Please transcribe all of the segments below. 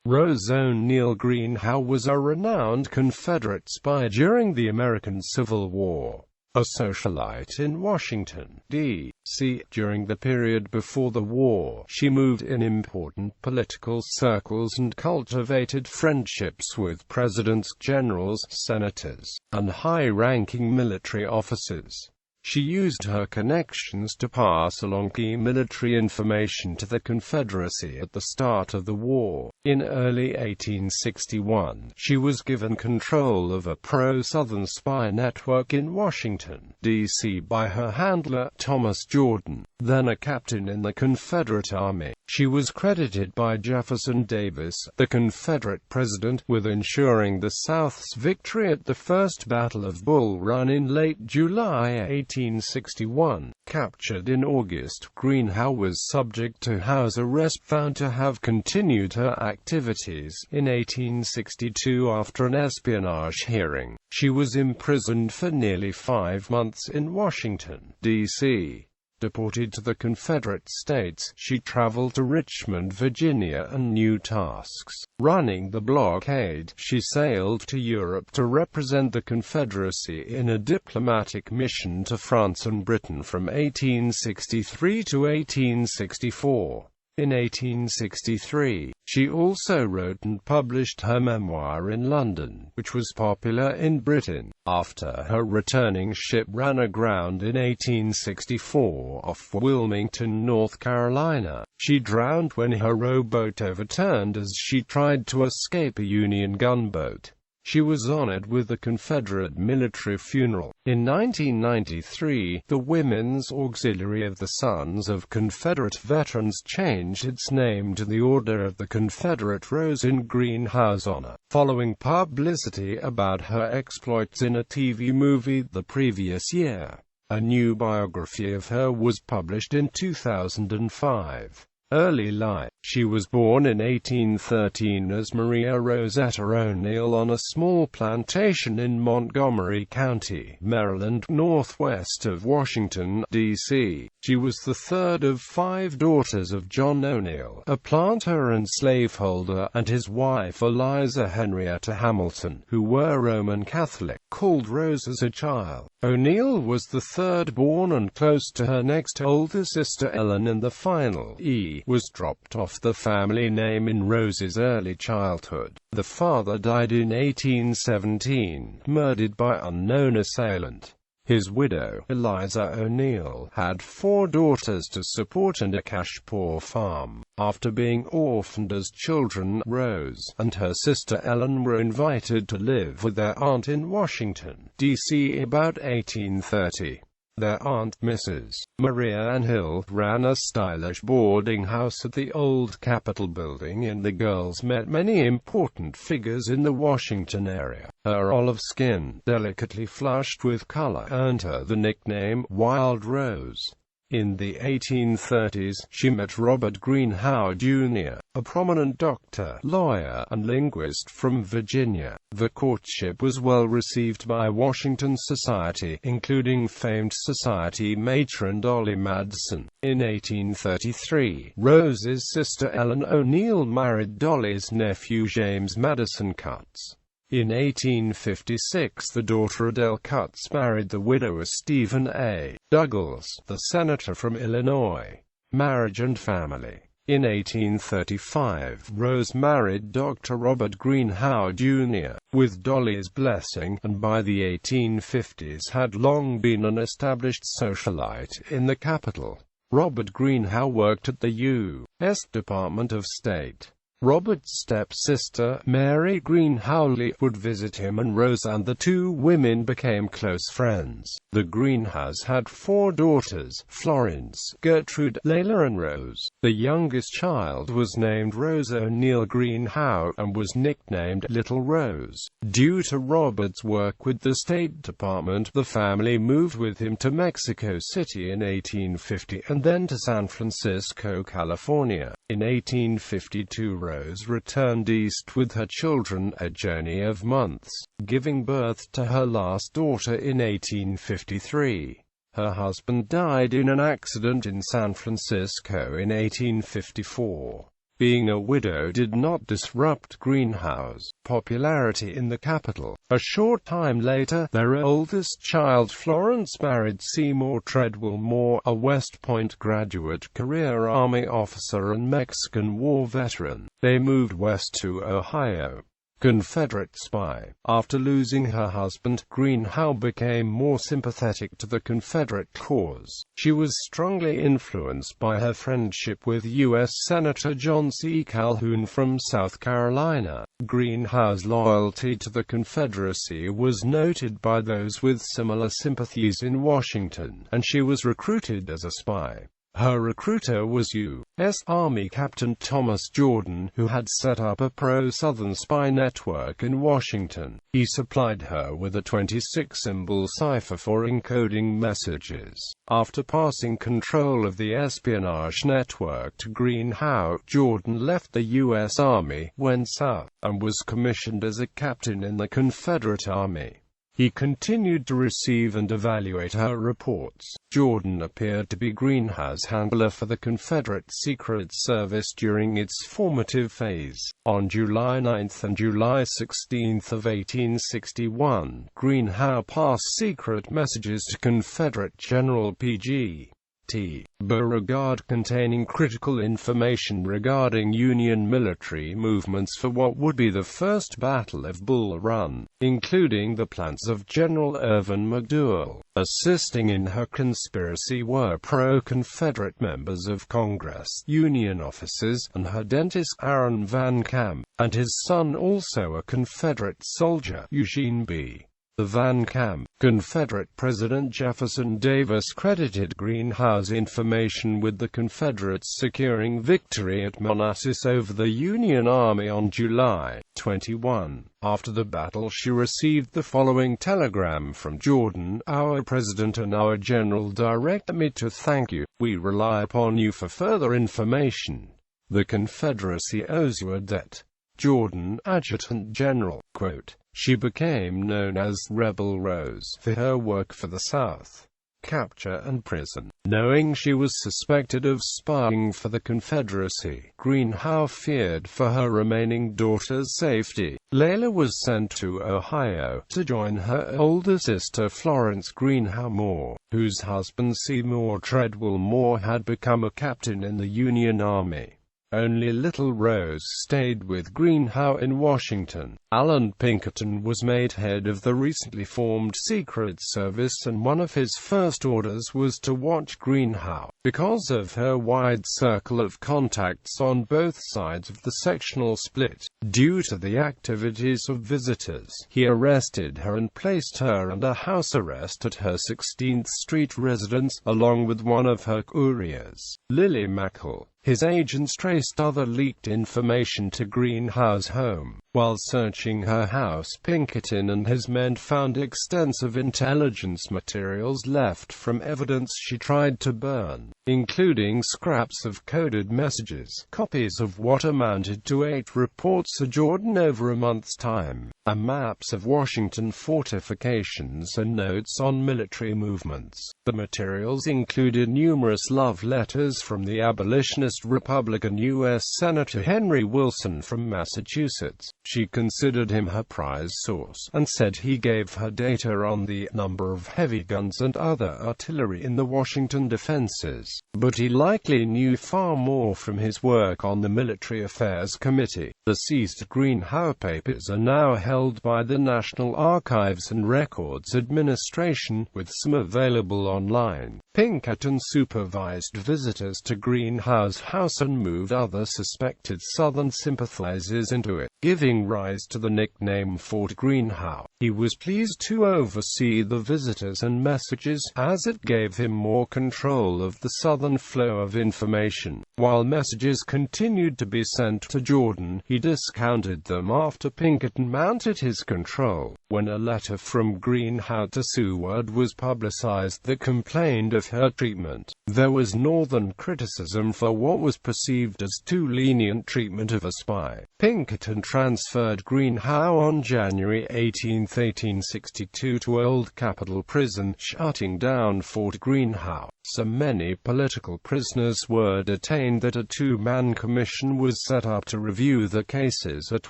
Rose O'Neal Greenhow was a renowned Confederate spy during the American Civil War, a socialite in Washington, D.C. During the period before the war, she moved in important political circles and cultivated friendships with presidents, generals, senators, and high-ranking military officers. She used her connections to pass along key military information to the Confederacy at the start of the war. In early 1861, she was given control of a pro-Southern spy network in Washington, D.C. by her handler, Thomas Jordan, then a captain in the Confederate Army. She was credited by Jefferson Davis, the Confederate president, with ensuring the South's victory at the First Battle of Bull Run in late July 1861. Captured in August, Greenhow was subject to house arrest, found to have continued her activities in 1862 after an espionage hearing. She was imprisoned for nearly 5 months in Washington, D.C. Deported to the Confederate States, she traveled to Richmond, Virginia and new tasks. Running the blockade, she sailed to Europe to represent the Confederacy in a diplomatic mission to France and Britain from 1863 to 1864. In 1863, she also wrote and published her memoir in London, which was popular in Britain. After her returning ship ran aground in 1864 off Wilmington, North Carolina, she drowned when her rowboat overturned as she tried to escape a Union gunboat. She was honored with the Confederate military funeral. In 1993, the Women's Auxiliary of the Sons of Confederate Veterans changed its name to the Order of the Confederate Rose in Greenhow's honor, following publicity about her exploits in a TV movie the previous year. A new biography of her was published in 2005. Early life. She was born in 1813 as Maria Rosetta O'Neal on a small plantation in Montgomery County, Maryland, northwest of Washington, D.C. She was the third of 5 daughters of John O'Neal, a planter and slaveholder, and his wife Eliza Henrietta Hamilton, who were Roman Catholic. Called Rose as a child, O'Neal was the third born and close to her next older sister Ellen, and the final E was dropped off the family name in Rose's early childhood. The father died in 1817, murdered by unknown assailant. His widow, Eliza O'Neal, had 4 daughters to support and a cash-poor farm. After being orphaned as children, Rose and her sister Ellen were invited to live with their aunt in Washington, D.C. about 1830. Their aunt, Mrs. Maria Ann Hill, ran a stylish boarding house at the old Capitol building, and the girls met many important figures in the Washington area. Her olive skin, delicately flushed with color, earned her the nickname Wild Rose. In the 1830s, she met Robert Greenhow, Jr., a prominent doctor, lawyer, and linguist from Virginia. The courtship was well received by Washington society, including famed society matron Dolly Madison. In 1833, Rose's sister Ellen O'Neal married Dolly's nephew James Madison Cutts. In 1856, the daughter Adele Cutts married the widower Stephen A. Douglas, the senator from Illinois. Marriage and family. In 1835, Rose married Dr. Robert Greenhow, Jr., with Dolly's blessing, and by the 1850s had long been an established socialite in the Capitol. Robert Greenhow worked at the U.S. Department of State. Robert's stepsister, Mary Greenhow Lee, would visit him, and Rose and the 2 women became close friends. The Greenhows had 4 daughters, Florence, Gertrude, Layla and Rose. The youngest child was named Rose O'Neal Greenhow, and was nicknamed Little Rose. Due to Robert's work with the State Department, the family moved with him to Mexico City in 1850, and then to San Francisco, California. In 1852, Rose returned east with her children, a journey of months, giving birth to her last daughter in 1853. Her husband died in an accident in San Francisco in 1854. Being a widow did not disrupt Greenhow's popularity in the capital. A short time later, their oldest child Florence married Seymour Treadwell Moore, a West Point graduate, career Army officer and Mexican War veteran. They moved west to Ohio. Confederate spy. After losing her husband, Greenhow became more sympathetic to the Confederate cause. She was strongly influenced by her friendship with U.S. Senator John C. Calhoun from South Carolina. Greenhow's loyalty to the Confederacy was noted by those with similar sympathies in Washington, and she was recruited as a spy. Her recruiter was U.S. Army Captain Thomas Jordan, who had set up a pro-Southern spy network in Washington. He supplied her with a 26-symbol cipher for encoding messages. After passing control of the espionage network to Greenhow, Jordan left the U.S. Army, went south, and was commissioned as a captain in the Confederate Army. He continued to receive and evaluate her reports. Jordan appeared to be Greenhow's handler for the Confederate Secret Service during its formative phase. On July 9 and July 16 of 1861, Greenhow passed secret messages to Confederate General P.G. T. Beauregard containing critical information regarding Union military movements for what would be the First Battle of Bull Run, including the plans of General Irvin McDowell. Assisting in her conspiracy were pro-Confederate members of Congress, Union officers, and her dentist Aaron Van Camp, and his son, also a Confederate soldier, Eugene B. Van Camp. Confederate President Jefferson Davis credited Greenhow's information with the Confederates securing victory at Manassas over the Union Army on July 21. After the battle, she received the following telegram from Jordan: "Our President and our General direct me to thank you. We rely upon you for further information. The Confederacy owes you a debt." Jordan, Adjutant General, quote, "She became known as Rebel Rose for her work for the South, capture and prison." Knowing she was suspected of spying for the Confederacy, Greenhow feared for her remaining daughter's safety. Layla was sent to Ohio to join her older sister Florence Greenhow Moore, whose husband Seymour Treadwell Moore had become a captain in the Union Army. Only little Rose stayed with Greenhow in Washington. Alan Pinkerton was made head of the recently formed Secret Service, and one of his first orders was to watch Greenhow. Because of her wide circle of contacts on both sides of the sectional split, due to the activities of visitors, he arrested her and placed her under house arrest at her 16th Street residence, along with one of her couriers, Lily Mackle. His agents traced other leaked information to Greenhow's home. While searching her house, Pinkerton and his men found extensive intelligence materials left from evidence she tried to burn, including scraps of coded messages, copies of what amounted to 8 reports to Jordan over a month's time, and maps of Washington fortifications and notes on military movements. The materials included numerous love letters from the abolitionist Republican U.S. Senator Henry Wilson from Massachusetts. She considered him her prize source, and said he gave her data on the number of heavy guns and other artillery in the Washington defenses. But he likely knew far more from his work on the Military Affairs Committee. The seized Greenhow papers are now held by the National Archives and Records Administration, with some available online. Pinkerton supervised visitors to Greenhow's house and moved other suspected Southern sympathizers into it, giving rise to the nickname Fort Greenhow. He was pleased to oversee the visitors and messages, as it gave him more control of the Southern flow of information. While messages continued to be sent to Jordan, he He discounted them after Pinkerton mounted his control. When a letter from Greenhow to Seward was publicized that complained of her treatment, there was northern criticism for what was perceived as too lenient treatment of a spy. Pinkerton transferred Greenhow on January 18, 1862 to Old Capitol Prison, shutting down Fort Greenhow. So many political prisoners were detained that a two-man commission was set up to review the cases at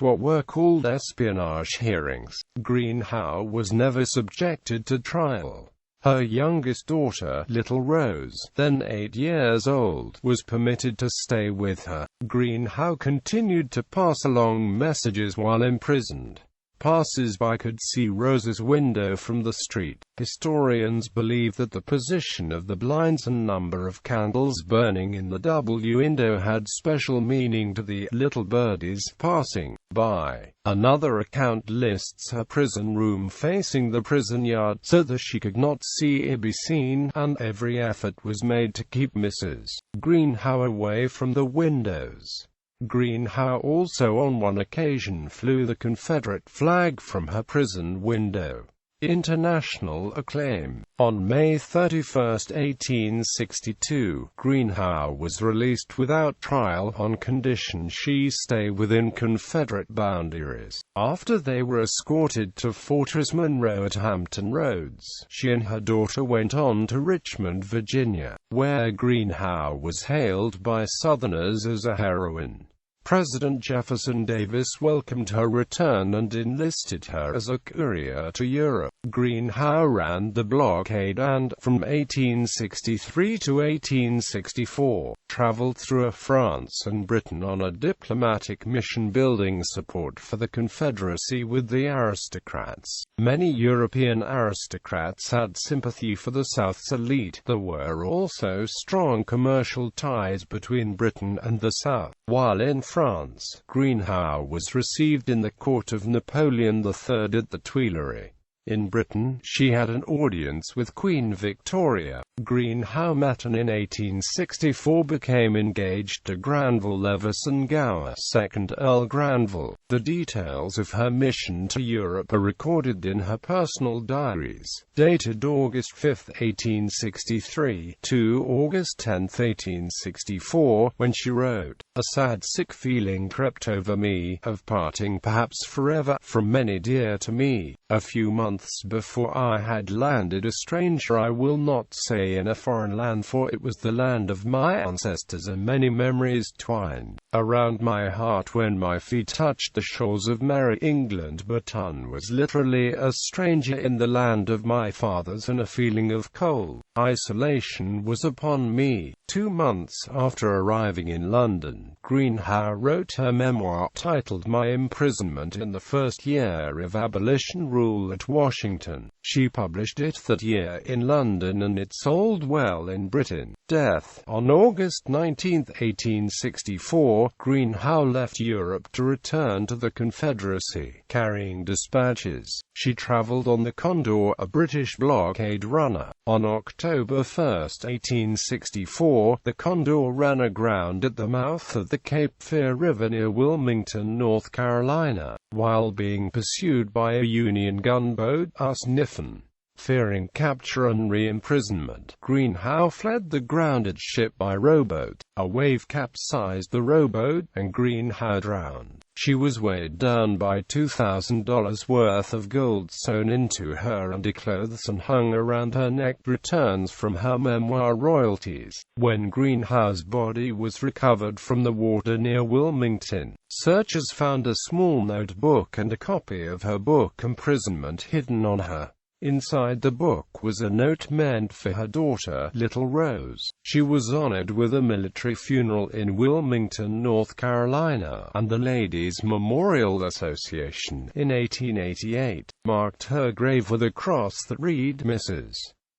what were called espionage hearings. Greenhow was never subjected to trial. Her youngest daughter, Little Rose, then 8 years old, was permitted to stay with her. Greenhow continued to pass along messages while imprisoned. Passers-by could see Rose's window from the street. Historians believe that the position of the blinds and number of candles burning in the W window had special meaning to the little birdies passing by. Another account lists her prison room facing the prison yard so that she could not be seen, and every effort was made to keep Mrs. Greenhow away from the windows. Greenhow also on one occasion flew the Confederate flag from her prison window. International acclaim. On May 31, 1862, Greenhow was released without trial on condition she stay within Confederate boundaries. After they were escorted to Fortress Monroe at Hampton Roads, she and her daughter went on to Richmond, Virginia, where Greenhow was hailed by Southerners as a heroine. President Jefferson Davis welcomed her return and enlisted her as a courier to Europe. Greenhow ran the blockade and, from 1863 to 1864, traveled through France and Britain on a diplomatic mission building support for the Confederacy with the aristocrats. Many European aristocrats had sympathy for the South's elite. There were also strong commercial ties between Britain and the South. While in France, Greenhow was received in the court of Napoleon III at the Tuileries. In Britain, she had an audience with Queen Victoria. Greenhow met and in 1864 became engaged to Granville Levison Gower, 2nd Earl Granville. The details of her mission to Europe are recorded in her personal diaries, dated August 5, 1863, to August 10, 1864, when she wrote, "A sad sick feeling crept over me, of parting perhaps forever, from many dear to me. A few months before I had landed a stranger, I will not say in a foreign land, for it was the land of my ancestors, and many memories twined around my heart when my feet touched the shores of merry England, but I was literally a stranger in the land of my fathers, and a feeling of cold isolation was upon me." 2 months after arriving in London, Greenhow wrote her memoir titled My Imprisonment in the First Year of Abolition Rule at Washington. She published it that year in London and it sold well in Britain. Death. On August 19, 1864, Greenhow left Europe to return to the Confederacy, carrying dispatches. She traveled on the Condor, a British blockade runner. On October 1, 1864, the Condor ran aground at the mouth of the Cape Fear River near Wilmington, North Carolina, while being pursued by a Union gunboat, Niffen. Fearing capture and re-imprisonment, Greenhow fled the grounded ship by rowboat. A wave capsized the rowboat, and Greenhow drowned. She was weighed down by $2,000 worth of gold sewn into her underclothes and hung around her neck. Returns from her memoir royalties. When Greenhow's body was recovered from the water near Wilmington, searchers found a small notebook and a copy of her book Imprisonment hidden on her. Inside the book was a note meant for her daughter, Little Rose. She was honored with a military funeral in Wilmington, North Carolina, and the Ladies' Memorial Association, in 1888, marked her grave with a cross that read Mrs.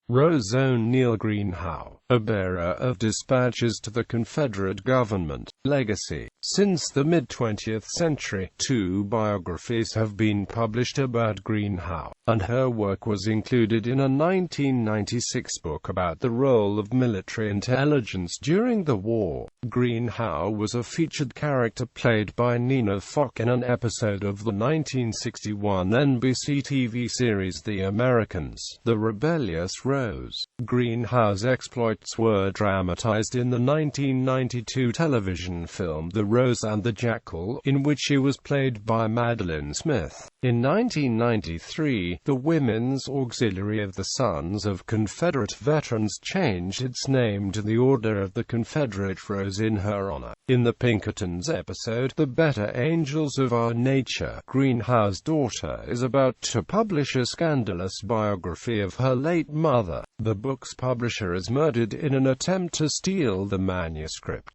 Rose O'Neal Greenhow. a bearer of dispatches to the Confederate government. Legacy. Since the mid-20th century, 2 biographies have been published about Greenhow, and her work was included in a 1996 book about the role of military intelligence during the war. Greenhow was a featured character played by Nina Fock in an episode of the 1961 NBC TV series The Americans, The Rebellious Rose. Greenhow's exploits were dramatized in the 1992 television film The Rose and the Jackal, in which she was played by Madeline Smith. In 1993, the Women's Auxiliary of the Sons of Confederate Veterans changed its name to the Order of the Confederate Rose in her honor. In the Pinkertons episode, The Better Angels of Our Nature, Greenhow's daughter is about to publish a scandalous biography of her late mother. The book's publisher is murdered in an attempt to steal the manuscript.